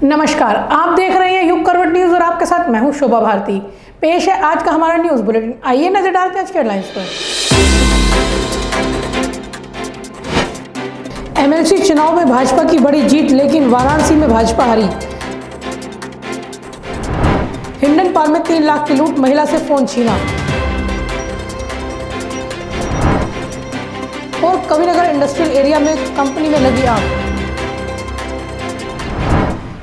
नमस्कार, आप देख रहे हैं युग करवट न्यूज और आपके साथ मैं हूं शोभा भारती। पेश है आज का हमारा न्यूज बुलेटिन। आइए नजर डालते हैं आज के हेडलाइंस पर। एमएलसी चुनाव में भाजपा की बड़ी जीत, लेकिन वाराणसी में भाजपा हारी। हिंडन पाल में 3 लाख की लूट, महिला से फोन छीना। और कविनगर इंडस्ट्रियल एरिया में कंपनी में लगी आग।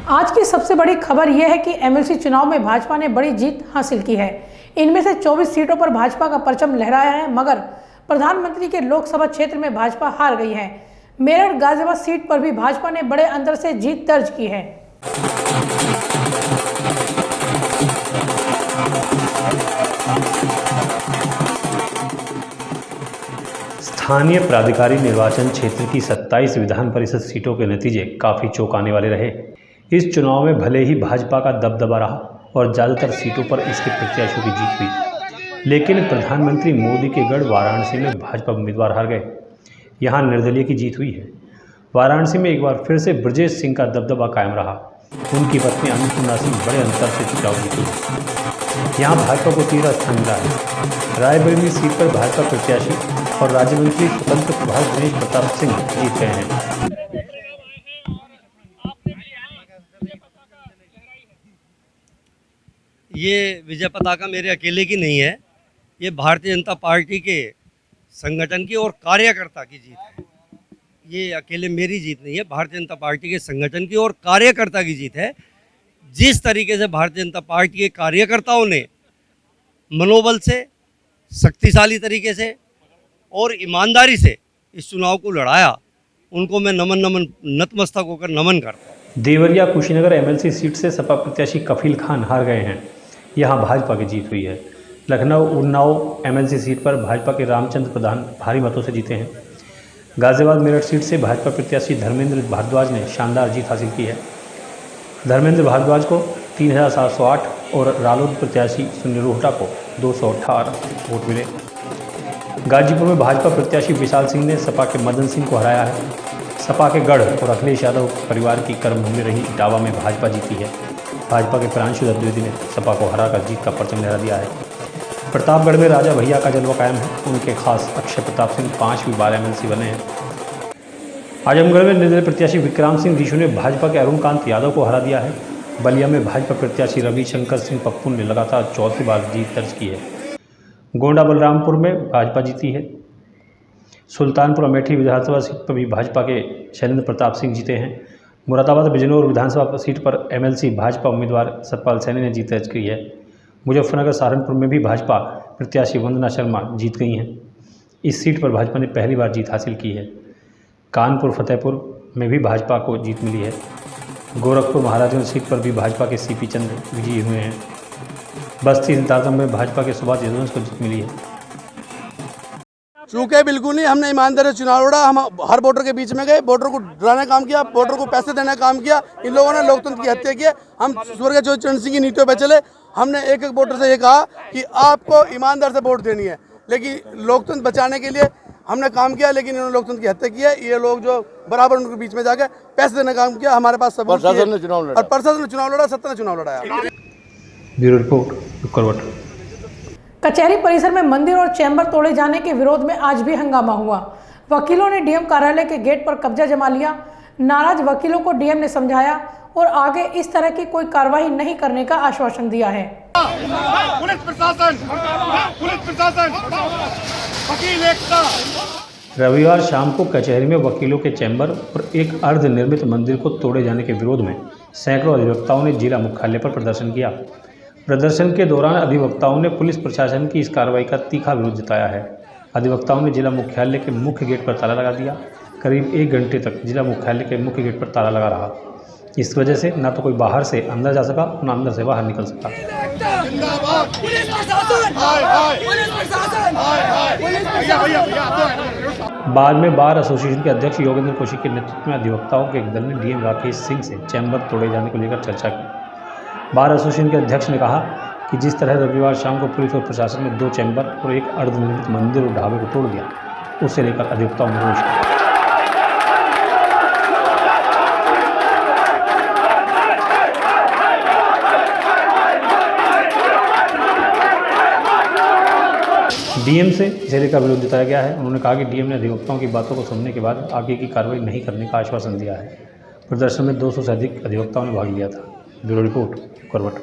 आज की सबसे बड़ी खबर यह है कि एमएलसी चुनाव में भाजपा ने बड़ी जीत हासिल की है। इनमें से 24 सीटों पर भाजपा का परचम लहराया है, मगर प्रधानमंत्री के लोकसभा क्षेत्र में भाजपा हार गई है। मेरठ गाजियाबाद सीट पर भी भाजपा ने बड़े अंतर से जीत दर्ज की है। स्थानीय प्राधिकारी निर्वाचन क्षेत्र की 27 विधान परिषद सीटों के नतीजे काफ़ी चौंकाने वाले रहे। इस चुनाव में भले ही भाजपा का दबदबा रहा और ज़्यादातर सीटों पर इसके प्रत्याशियों की जीत हुई, लेकिन प्रधानमंत्री मोदी के गढ़ वाराणसी में भाजपा उम्मीदवार हार गए। यहां निर्दलीय की जीत हुई है। वाराणसी में एक बार फिर से ब्रजेश सिंह का दबदबा कायम रहा। उनकी पत्नी अन्नपूर्णा सिंह बड़े अंतर से चुनाव जीती। यहाँ भाजपा को 13 स्थान मिला है। रायबरेली सीट पर भाजपा प्रत्याशी और राज्य मंत्री स्वतंत्र प्रभार दिनेश प्रताप सिंह जीत गए हैं। ये विजय पताका मेरे अकेले की नहीं है, ये भारतीय जनता पार्टी के संगठन की और कार्यकर्ता की जीत है। ये अकेले मेरी जीत नहीं है, भारतीय जनता पार्टी के संगठन की और कार्यकर्ता की जीत है। जिस तरीके से भारतीय जनता पार्टी के कार्यकर्ताओं ने मनोबल से, शक्तिशाली तरीके से और ईमानदारी से इस चुनाव को लड़ाया, उनको मैं नतमस्तक होकर नमन करता हूँ। देवरिया कुशीनगर एमएलसी सीट से सपा प्रत्याशी कफील खान हार गए हैं। यहां भाजपा की जीत हुई है। लखनऊ उन्नाव एमएलसी सीट पर भाजपा के रामचंद्र प्रधान भारी मतों से जीते हैं। गाजियाबाद मेरठ सीट से भाजपा प्रत्याशी धर्मेंद्र भारद्वाज ने शानदार जीत हासिल की है। धर्मेंद्र भारद्वाज को 3708 और रालोद प्रत्याशी सुनील रोहटा को 218 वोट मिले। गाजीपुर में भाजपा प्रत्याशी विशाल सिंह ने सपा के मदन सिंह को हराया है। सपा के गढ़ और अखिलेश यादव परिवार की कर्मभूमि रही इटावा में भाजपा जीती है। भाजपा के प्रांशु द्विवेदी ने सपा को हराकर जीत का परचम लहरा दिया है। प्रतापगढ़ में राजा भैया का जलवा कायम है। उनके खास अक्षय प्रताप सिंह 5वीं बार एमएलसी बने हैं। आजमगढ़ में निर्दलीय प्रत्याशी विक्रांत सिंह दिशु ने भाजपा के अरुणकांत यादव को हरा दिया है। बलिया में भाजपा प्रत्याशी रविशंकर सिंह पप्पू ने लगातार 4थी बार जीत दर्ज की है। गोंडा बलरामपुर में भाजपा जीती है। सुल्तानपुर अमेठी विधानसभा सीट पर भी भाजपा के शैलेंद्र प्रताप सिंह जीते हैं। मुरादाबाद बिजनौर विधानसभा सीट पर एमएलसी भाजपा उम्मीदवार सतपाल सैनी ने जीत दर्ज की है। मुजफ्फरनगर सहारनपुर में भी भाजपा प्रत्याशी वंदना शर्मा जीत गई हैं। इस सीट पर भाजपा ने पहली बार जीत हासिल की है। कानपुर फतेहपुर में भी भाजपा को जीत मिली है। गोरखपुर महाराजगंज सीट पर भी भाजपा के सीपी चंद्र विजयी हुए हैं। बस्ती दादम में भाजपा के सुभाष यदुवंश को जीत मिली है। चूँकि बिल्कुल नहीं, हमने ईमानदारी से चुनाव लड़ा। हम हर वोटर के बीच में गए, वोटर को डराने का काम किया, वोटर को पैसे देने का काम किया। इन लोगों ने लोकतंत्र की हत्या की है। हम स्वर्गीय चरण सिंह की नीतियों पर चले। हमने एक एक वोटर से ये कहा कि आपको ईमानदार से वोट देनी है, लेकिन लोकतंत्र बचाने के लिए हमने काम किया, लेकिन इन्होंने लोकतंत्र की हत्या की है। ये लोग जो बराबर उनके बीच में जाकर पैसे देने का काम किया। हमारे पास सब प्रशासन ने चुनाव लड़ा और प्रशासन ने चुनाव लड़ा, सत्ता ने चुनाव लड़ाया। ब्यूरो रिपोर्ट करवट। कचहरी परिसर में मंदिर और चैम्बर तोड़े जाने के विरोध में आज भी हंगामा हुआ। वकीलों ने डीएम कार्यालय के गेट पर कब्जा जमा लिया। नाराज वकीलों को डीएम ने समझाया और आगे इस तरह की कोई कार्रवाई नहीं करने का आश्वासन दिया है। पुलिस प्रशासन, वकील एकता। रविवार शाम को कचहरी में वकीलों के चैम्बर और एक अर्धनिर्मित मंदिर को तोड़े जाने के विरोध में सैकड़ों अधिवक्ताओं ने जिला मुख्यालय पर प्रदर्शन किया। प्रदर्शन के दौरान अधिवक्ताओं ने पुलिस प्रशासन की इस कार्रवाई का तीखा विरोध जताया है। अधिवक्ताओं ने जिला मुख्यालय के मुख्य गेट पर ताला लगा दिया। करीब 1 घंटे तक जिला मुख्यालय के मुख्य गेट पर ताला लगा रहा। इस वजह से न तो कोई बाहर से अंदर जा सका, न अंदर से बाहर निकल सका। बाद में बार एसोसिएशन के अध्यक्ष योगेंद्र कौशिक के नेतृत्व में अधिवक्ताओं के एक दल ने डीएम राकेश सिंह से चैम्बर तोड़े जाने को लेकर चर्चा की। बार एसोसिएशन के अध्यक्ष ने कहा कि जिस तरह रविवार शाम को पुलिस और प्रशासन ने 2 चैम्बर और एक अर्धनिर्मित मंदिर और ढाबे को तोड़ दिया, उसे लेकर अधिवक्ताओं ने रोष किया। डीएम से इसे लेकर विरोध जताया गया है। उन्होंने कहा कि डीएम ने अधिवक्ताओं की बातों को सुनने के बाद आगे की कार्रवाई नहीं करने का आश्वासन दिया है। प्रदर्शन में 200 से अधिक अधिवक्ताओं ने भाग लिया था। ब्यूरो रिपोर्ट, करवट।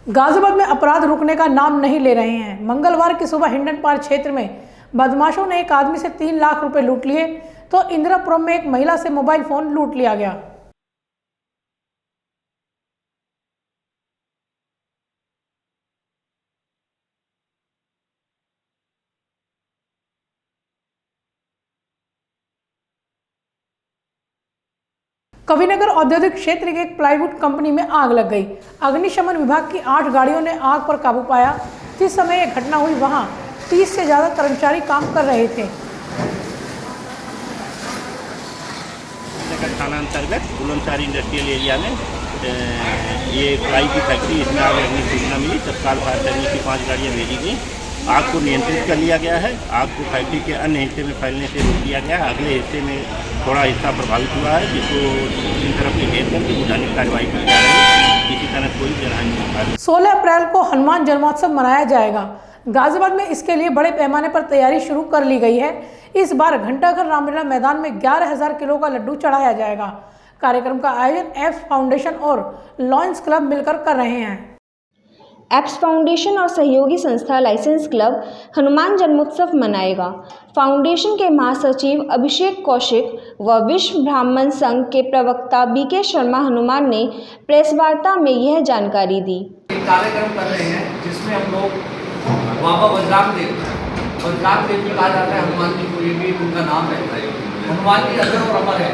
गाजियाबाद में अपराध रुकने का नाम नहीं ले रहे हैं। मंगलवार की सुबह हिंडन पार क्षेत्र में बदमाशों ने एक आदमी से 3 लाख रुपए लूट लिए तो इंदिरापुरम में एक महिला से मोबाइल फोन लूट लिया गया। कविनगर औद्योगिक क्षेत्र के एक प्लाईवुड कंपनी में आग लग गई। अग्निशमन विभाग की 8 गाड़ियों ने आग पर काबू पाया। जिस समय यह घटना हुई वहां 30 से ज्यादा कर्मचारी काम कर रहे थे। थाना अंतर्गत बुलंदशहर इंडस्ट्रियल एरिया में ये प्लाई की फैक्ट्री, इसमें आग लगने की सूचना मिली। तत्काल फायर सर्विस की 5 गाड़ियाँ भेजी गई। आग को नियंत्रित कर लिया गया है। आग को फैक्ट्री के अन्य हिस्से में फैलने से रोक दिया गया है। अगले हिस्से में थोड़ा हिस्सा प्रभावित हुआ है, जिसको इन तरफ से घेर करके बुझाने की कार्रवाई की जा रही है। किसी तरह कोई जनहानि नहीं। 16 अप्रैल को हनुमान जन्मोत्सव मनाया जाएगा। गाजियाबाद में इसके लिए बड़े पैमाने पर तैयारी शुरू कर ली गई है। इस बार घंटाघर रामलीला मैदान में 11,000 किलो का लड्डू चढ़ाया जाएगा। कार्यक्रम का आयोजन एप्स फाउंडेशन और लॉयंस क्लब मिलकर कर रहे हैं। एप्स फाउंडेशन और सहयोगी संस्था लाइसेंस क्लब हनुमान जन्मोत्सव मनाएगा। फाउंडेशन के महासचिव अभिषेक कौशिक व विश्व ब्राह्मण संघ के प्रवक्ता बीके शर्मा हनुमान ने प्रेस वार्ता में यह जानकारी दी। कार्यक्रम कर रहे हैं जिसमें हम लोग बाबा बजरंग देव भी कहा जाता है, हनुमान जी को, ये भी उनका नाम है। हनुमान जी अजर और अमर है।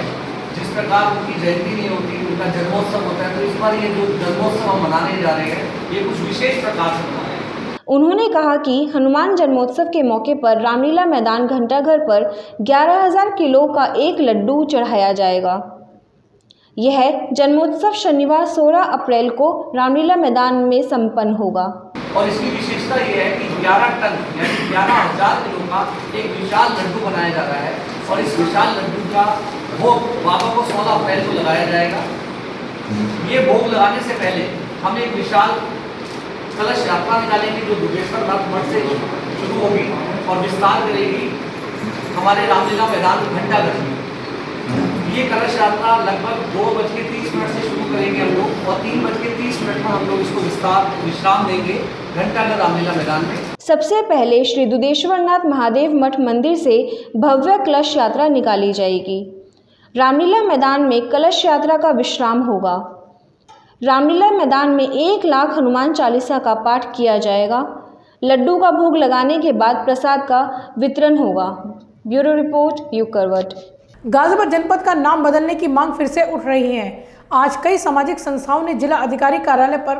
जिस प्रकार उनकी जयंती नहीं होती, उनका जन्मोत्सव होता है, तो इस बार ये जो जन्मोत्सव हम मनाने जा रहे हैं ये कुछ विशेष प्रकार से मनाए हैं। उन्होंने कहा कि हनुमान जन्मोत्सव के मौके पर रामलीला मैदान घंटाघर पर 11,000 किलो का एक लड्डू चढ़ाया जाएगा। यह जन्मोत्सव शनिवार 16 अप्रैल को रामलीला मैदान में संपन्न होगा। और इसकी विशेषता ये है कि 11 टन यानी 11,000 किलो का एक विशाल लड्डू बनाया जा रहा है और इस विशाल लड्डू का भोग बाबा को 16 अप्रैल को लगाया जाएगा। ये भोग लगाने से पहले हम एक विशाल कलश यात्रा निकालेंगे जो दुर्गेश्वर नाथ मठ से शुरू होगी और विस्तार करेगी हमारे रामलीला मैदान घंटाघर में। ये कलश यात्रा लगभग 2:30 से शुरू करेंगे हम लोग और 3:30 में हम लोग इसको विश्राम देंगे घंटाघर रामलीला मैदान में। सबसे पहले श्री दुधेश्वरनाथ महादेव मठ मंदिर से भव्य कलश यात्रा निकाली जाएगी। रामलीला मैदान में कलश यात्रा का विश्राम होगा। रामलीला मैदान में 1 लाख हनुमान चालीसा का पाठ किया जाएगा। लड्डू का भोग लगाने के बाद प्रसाद का वितरण होगा। ब्यूरो रिपोर्ट, यू करवट। गाजियाबाद जनपद का नाम बदलने की मांग फिर से उठ रही है। आज कई सामाजिक संस्थाओं ने जिला अधिकारी कार्यालय पर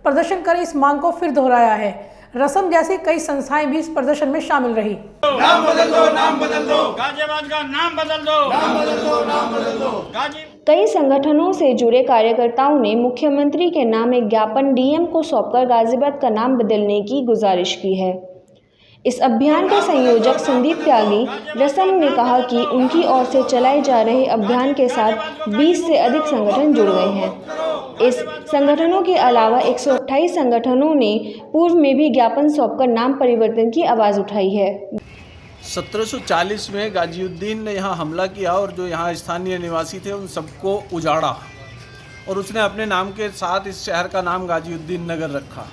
प्रदर्शन कर इस मांग को फिर दोहराया है। रसम जैसी कई संस्थाएं भी इस प्रदर्शन में शामिल रही। नाम बदल दो, नाम बदल दो, गाजियाबाद का नाम बदल दो, नाम बदल दो, नाम बदल दो। कई संगठनों से जुड़े कार्यकर्ताओं ने मुख्यमंत्री के नाम एक ज्ञापन डीएम को सौंपकर गाजियाबाद का नाम बदलने की गुजारिश की है। इस अभियान के संयोजक संदीप त्यागी रसम ने कहा कि उनकी ओर से चलाए जा रहे अभियान के साथ 20 से अधिक संगठन जुड़ गए हैं। इस संगठनों के अलावा 128 संगठनों ने पूर्व में भी ज्ञापन सौंपकर नाम परिवर्तन की आवाज़ उठाई है। 1740 में गाजीउद्दीन ने यहाँ हमला किया और जो यहाँ स्थानीय निवासी थे उन सबको उजाड़ा और उसने अपने नाम के साथ इस शहर का नाम गाजीउद्दीन नगर रखा।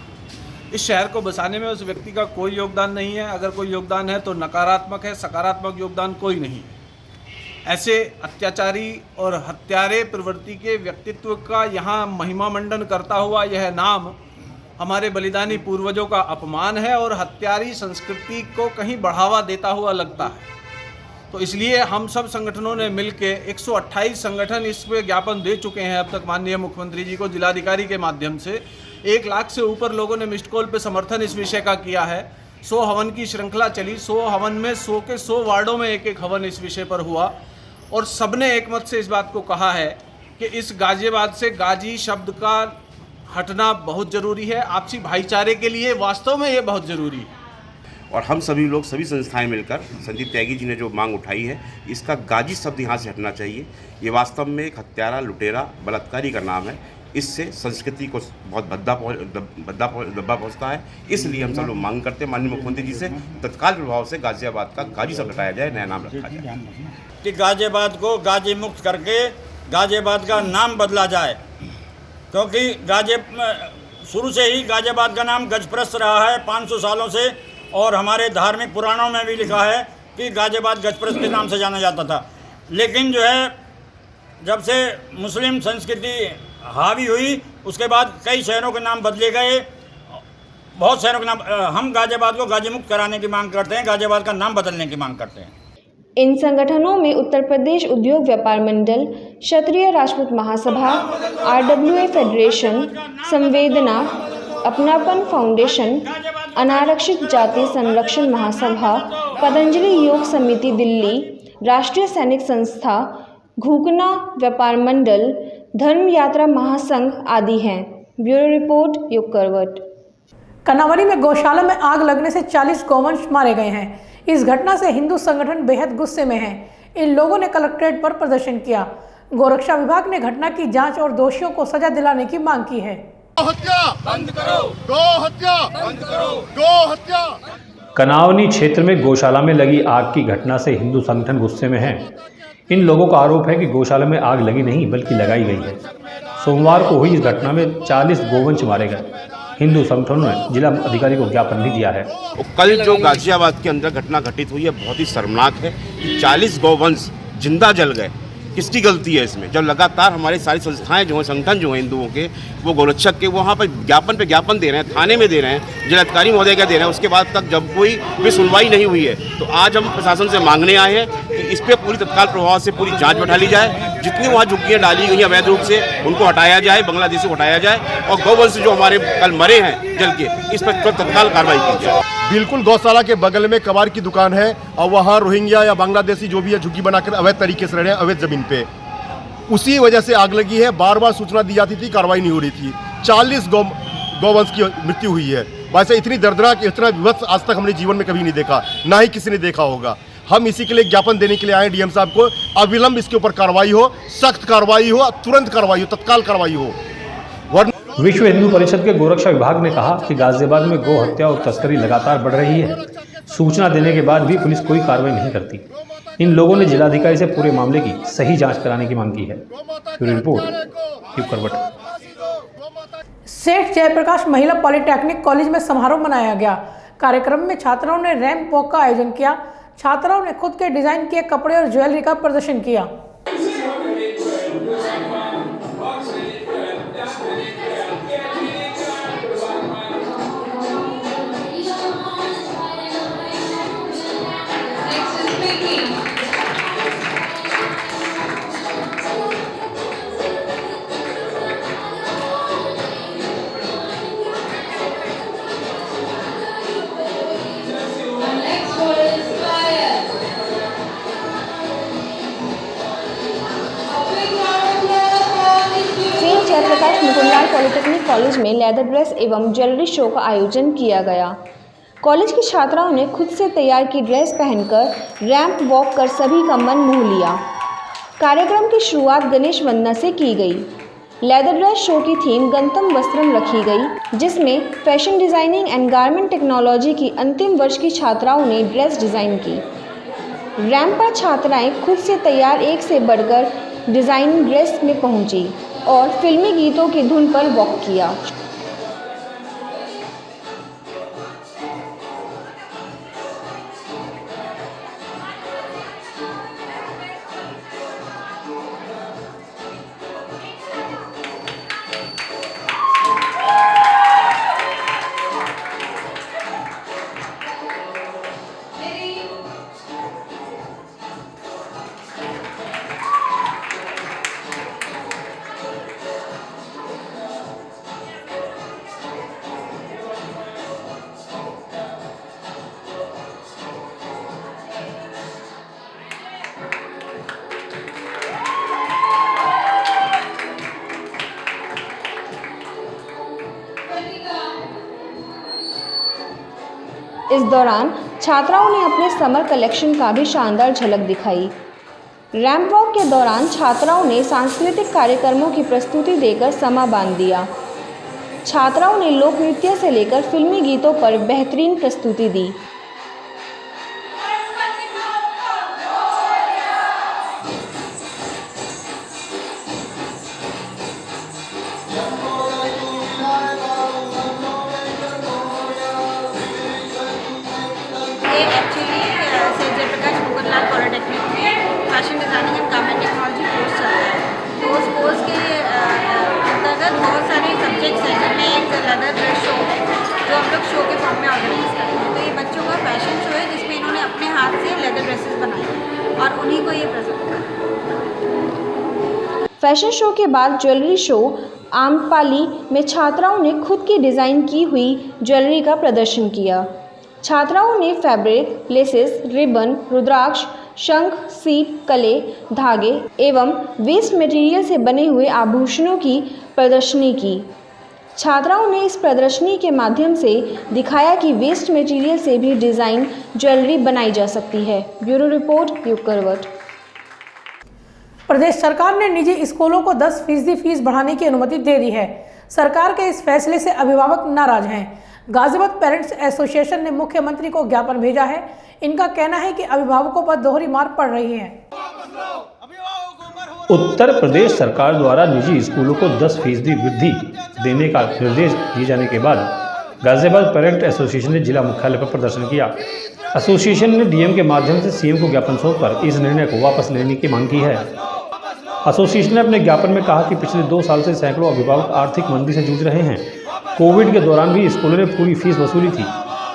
इस शहर को बसाने में उस व्यक्ति का कोई योगदान नहीं है। अगर कोई योगदान है तो नकारात्मक है, सकारात्मक योगदान कोई नहीं। ऐसे अत्याचारी और हत्यारे प्रवृत्ति के व्यक्तित्व का यहाँ महिमा मंडन करता हुआ यह नाम हमारे बलिदानी पूर्वजों का अपमान है और हत्यारी संस्कृति को कहीं बढ़ावा देता हुआ लगता है। तो इसलिए हम सब संगठनों ने मिलके 128 संगठन इस पे ज्ञापन दे चुके हैं अब तक माननीय मुख्यमंत्री जी को जिलाधिकारी के माध्यम से। 1 लाख से ऊपर लोगों ने मिस्ड कॉल पे समर्थन इस विषय का किया है। 100 हवन की श्रृंखला चली। 100 हवन में 100 के 100 वार्डों में एक हवन इस विषय पर हुआ और सबने एक मत से इस बात को कहा है कि इस गाजियाबाद से गाजी शब्द का हटना बहुत ज़रूरी है। आपसी भाईचारे के लिए वास्तव में ये बहुत ज़रूरी है। और हम सभी लोग, सभी संस्थाएं मिलकर संदीप त्यागी जी ने जो मांग उठाई है, इसका गाजी शब्द यहाँ से हटना चाहिए। ये वास्तव में एक हत्यारा, लुटेरा, बलात्कारी का नाम है। इससे संस्कृति को बहुत दब्बा पहुँचता है। इसलिए हम सब लोग मांग करते हैं माननीय मुख्यमंत्री जी से तत्काल प्रभाव से गाजियाबाद का गाजी से हटाया जाए, नया नाम रखा जाए कि गाजियाबाद को गाजी मुक्त करके गाजियाबाद का नाम बदला जाए, क्योंकि शुरू से ही गाजियाबाद का नाम गजप्रस्त रहा है 500 सालों से, और हमारे धार्मिक पुराणों में भी लिखा है कि गाजियाबाद गजप्रस्त के नाम से जाना जाता था। लेकिन जो है जब से मुस्लिम संस्कृति हावी हुई उसके बाद कई शहरों के नाम बदले गए, बहुत शहरों के नाम। हम गाजियाबाद को गाजी मुक्त कराने की मांग करते हैं, गाजियाबाद का नाम बदलने की मांग करते हैं। इन संगठनों में उत्तर प्रदेश उद्योग व्यापार मंडल, क्षत्रिय राजपूत महासभा, RWA फेडरेशन, संवेदना, अपनापन फाउंडेशन, अनारक्षित जाति संरक्षण महासभा, पतंजलि योग समिति दिल्ली, राष्ट्रीय सैनिक संस्था, घूकना व्यापार मंडल, धर्म यात्रा महासंघ आदि हैं। ब्यूरो रिपोर्ट, युग करवट। कनावली में गौशाला में आग लगने से 40 गौवंश मारे गए हैं। इस घटना से हिंदू संगठन बेहद गुस्से में हैं। इन लोगों ने कलेक्ट्रेट पर प्रदर्शन किया। गोरक्षा विभाग ने घटना की जांच और दोषियों को सजा दिलाने की मांग की है। गौ हत्या बंद करो, गौ हत्या बंद करो, गौ हत्या। कनावली क्षेत्र में गौशाला में लगी आग की घटना से हिंदू संगठन गुस्से में हैं। इन लोगों का आरोप है कि गौशाला में आग लगी नहीं बल्कि लगाई गई है। सोमवार को हुई इस घटना में 40 गोवंश मारे गए। हिंदू संगठनों ने जिला अधिकारी को ज्ञापन भी दिया है। कल जो गाजियाबाद के अंदर घटना घटित हुई है बहुत ही शर्मनाक है कि 40 गौवंश जिंदा जल गए। किसकी गलती है इसमें? जब लगातार हमारी सारी संस्थाएं जो हैं, संगठन जो हैं हिंदुओं के, वो गौरक्षक के वहाँ पर ज्ञापन दे रहे हैं, थाने में दे रहे हैं, जिलाधिकारी महोदय का दे रहे हैं, उसके बाद तक जब कोई भी सुनवाई नहीं हुई है, तो आज हम प्रशासन से मांगने आए हैं कि इस पर पूरी तत्काल प्रभाव से पूरी जांच बैठा ली जाए। जितनी वहाँ झुग्गियाँ डाली गई हैं अवैध रूप से उनको हटाया जाए, बांग्लादेश को हटाया जाए, और गौवंश जो हमारे कल मरे हैं जल के, इस पर तत्काल कार्रवाई की जाए। बिल्कुल गौशाला के बगल में कबाड़ की दुकान है और वहाँ रोहिंग्या या बांग्लादेशी जो भी है झुग्गी बनाकर अवैध तरीके से रह रहे हैं अवैध जमीन पे। उसी वजह से आग लगी है। बार बार सूचना दी जाती थी, कार्रवाई नहीं हो रही थी। 40 गौवंश की मृत्यु हुई है। वैसे इतनी दर्दनाक, इतना विभत्स आज तक हमने जीवन में कभी नहीं देखा, ना ही किसी ने देखा होगा। हम इसी के लिए ज्ञापन देने के लिए आए डीएम साहब को, अविलंब इसके ऊपर कार्रवाई हो, सख्त कार्रवाई हो, तुरंत कार्रवाई हो, तत्काल कार्रवाई हो। विश्व हिंदू परिषद के गोरक्षा विभाग ने कहा कि गाजियाबाद में गौ हत्या और तस्करी लगातार बढ़ रही है। सूचना देने के बाद भी पुलिस कोई कार्रवाई नहीं करती। इन लोगों ने जिलाधिकारी से पूरे मामले की सही जांच कराने की मांग की है। रिपोर्ट, युग करवट। सेठ जयप्रकाश महिला पॉलिटेक्निक कॉलेज में समारोह मनाया गया। कार्यक्रम में छात्राओं ने रैंप वॉक का आयोजन किया। छात्राओं ने खुद के डिजाइन किए कपड़े और ज्वेलरी का प्रदर्शन किया। जयप्रकाश मुकुंदलाल पॉलिटेक्निक कॉलेज में लेदर ड्रेस एवं ज्वेलरी शो का आयोजन किया गया। कॉलेज की छात्राओं ने खुद से तैयार की ड्रेस पहनकर रैंप वॉक कर सभी का मन मोह लिया। कार्यक्रम की शुरुआत गणेश वंदना से की गई। लेदर ड्रेस शो की थीम गंतम वस्त्रम रखी गई, जिसमें fashion designing and garment technology की अंतिम वर्ष की छात्राओं ने ड्रेस डिज़ाइन की। रैंप पर छात्राएँ खुद से तैयार एक से बढ़कर डिज़ाइन ड्रेस में पहुंची और फिल्मी गीतों की धुन पर वॉक किया। इस दौरान छात्राओं ने अपने समर कलेक्शन का भी शानदार झलक दिखाई। रैंप वॉक के दौरान छात्राओं ने सांस्कृतिक कार्यक्रमों की प्रस्तुति देकर समा बांध दिया। छात्राओं ने लोक नृत्य से लेकर फिल्मी गीतों पर बेहतरीन प्रस्तुति दी। Fashion designing and garment technology course चल रहा है, तो उस कोर्स के अंतर्गत बहुत सारे सब्जेक्ट्स हैं, जिनमें एक लेदर ड्रेस शो जो हम लोग शो के फॉर्म में ऑर्गेनाइज करते हैं। तो ये बच्चों का फैशन शो है जिसमें इन्होंने अपने हाथ से लेदर ड्रेसेस बनाए और उन्हीं को ये प्रेजेंट किया। फैशन शो के बाद ज्वेलरी शो आम्रपाली में छात्राओं ने खुद की डिज़ाइन की हुई ज्वेलरी का प्रदर्शन किया। छात्राओं ने फैब्रिक, लेसेस, रिबन, रुद्राक्ष, शंख, सीप, कले, धागे एवं वेस्ट मटेरियल से बने हुए आभूषणों की प्रदर्शनी की। छात्राओं ने इस प्रदर्शनी के माध्यम से दिखाया कि वेस्ट मटेरियल से भी डिज़ाइन ज्वेलरी बनाई जा सकती है। ब्यूरो रिपोर्ट, युग करवट। प्रदेश सरकार ने निजी स्कूलों को 10% फीस बढ़ाने की अनुमति दे दी है। सरकार के इस फैसले से अभिभावक नाराज हैं। गाजियाबाद पेरेंट्स एसोसिएशन ने मुख्यमंत्री को ज्ञापन भेजा है। इनका कहना है कि अभिभावकों पर दोहरी मार पड़ रही है। उत्तर प्रदेश सरकार द्वारा निजी स्कूलों को 10% वृद्धि देने का निर्देश दिए जाने के बाद गाजियाबाद पेरेंट एसोसिएशन ने जिला मुख्यालय पर प्रदर्शन किया। एसोसिएशन ने डीएम के माध्यम से सीएम को ज्ञापन सौंपकर इस निर्णय को वापस लेने की मांग की है। एसोसिएशन ने अपने ज्ञापन में कहा कि पिछले 2 साल से सैकड़ों अभिभावक आर्थिक मंदी से जूझ रहे हैं। कोविड के दौरान भी स्कूलों ने पूरी फीस वसूली थी।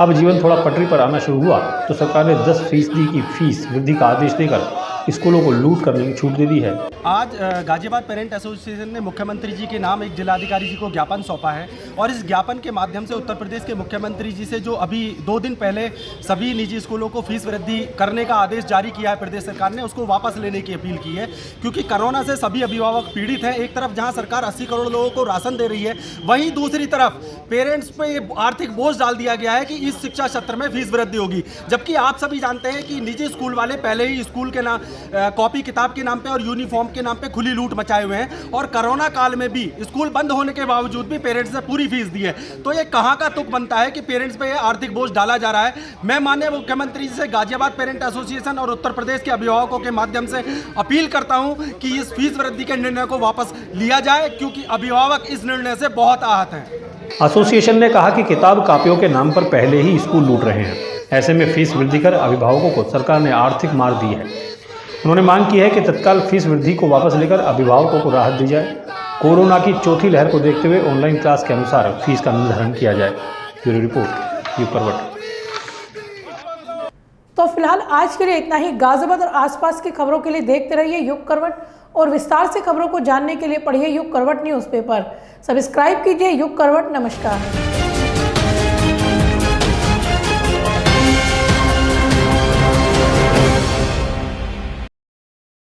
अब जीवन थोड़ा पटरी पर आना शुरू हुआ तो सरकार ने 10% की फीस वृद्धि का आदेश देकर स्कूलों को लूट करने की छूट दे दी है। आज गाजियाबाद पेरेंट एसोसिएशन ने मुख्यमंत्री जी के नाम एक जिलाधिकारी जी को ज्ञापन सौंपा है और इस ज्ञापन के माध्यम से उत्तर प्रदेश के मुख्यमंत्री जी से जो अभी 2 दिन पहले सभी निजी स्कूलों को फीस वृद्धि करने का आदेश जारी किया है प्रदेश सरकार ने, उसको वापस लेने की अपील की है। क्योंकि कोरोना से सभी अभिभावक पीड़ित हैं। एक तरफ जहाँ सरकार 80 करोड़ लोगों को राशन दे रही है, वहीं दूसरी तरफ पेरेंट्स पे आर्थिक बोझ डाल दिया गया है कि इस शिक्षा सत्र में फीस वृद्धि होगी। जबकि आप सभी जानते हैं कि निजी स्कूल वाले पहले ही स्कूल के नाम कॉपी किताब के नाम पे और यूनिफॉर्म के नाम पे खुली लूट मचाए हुए हैं और कोरोना काल में भी स्कूल बंद होने के बावजूद भी पेरेंट्स ने पूरी फीस दी है। तो ये कहां का तुक बनता है कि पेरेंट्स पे ये आर्थिक बोझ डाला जा रहा है। मैं माननीय मुख्यमंत्री जी से गाजियाबाद पेरेंट एसोसिएशन और उत्तर प्रदेश के अभिभावकों के माध्यम से अपील करता हूं कि इस फीस वृद्धि के निर्णय को वापस लिया जाए, क्योंकि अभिभावक इस निर्णय से बहुत आहत हैं। एसोसिएशन ने कहा कि किताब कापियों के नाम पर पहले ही स्कूल लूट रहे हैं। ऐसे में फीस वृद्धि कर अभिभावकों को सरकार ने आर्थिक मार दी है। उन्होंने मांग की है कि तत्काल फीस वृद्धि को वापस लेकर अभिभावकों को राहत दी जाए। कोरोना की चौथी लहर को देखते हुए ऑनलाइन क्लास के अनुसार फीस का निर्धारण किया जाए। ब्यूरो रिपोर्ट, युग करवट। तो फिलहाल आज के लिए इतना ही। गाजियाबाद और आसपास की खबरों के लिए देखते रहिए युग करवट और विस्तार से खबरों को जानने के लिए पढ़िए युग करवट न्यूज़पेपर। सब्सक्राइब कीजिए युग करवट। नमस्कार।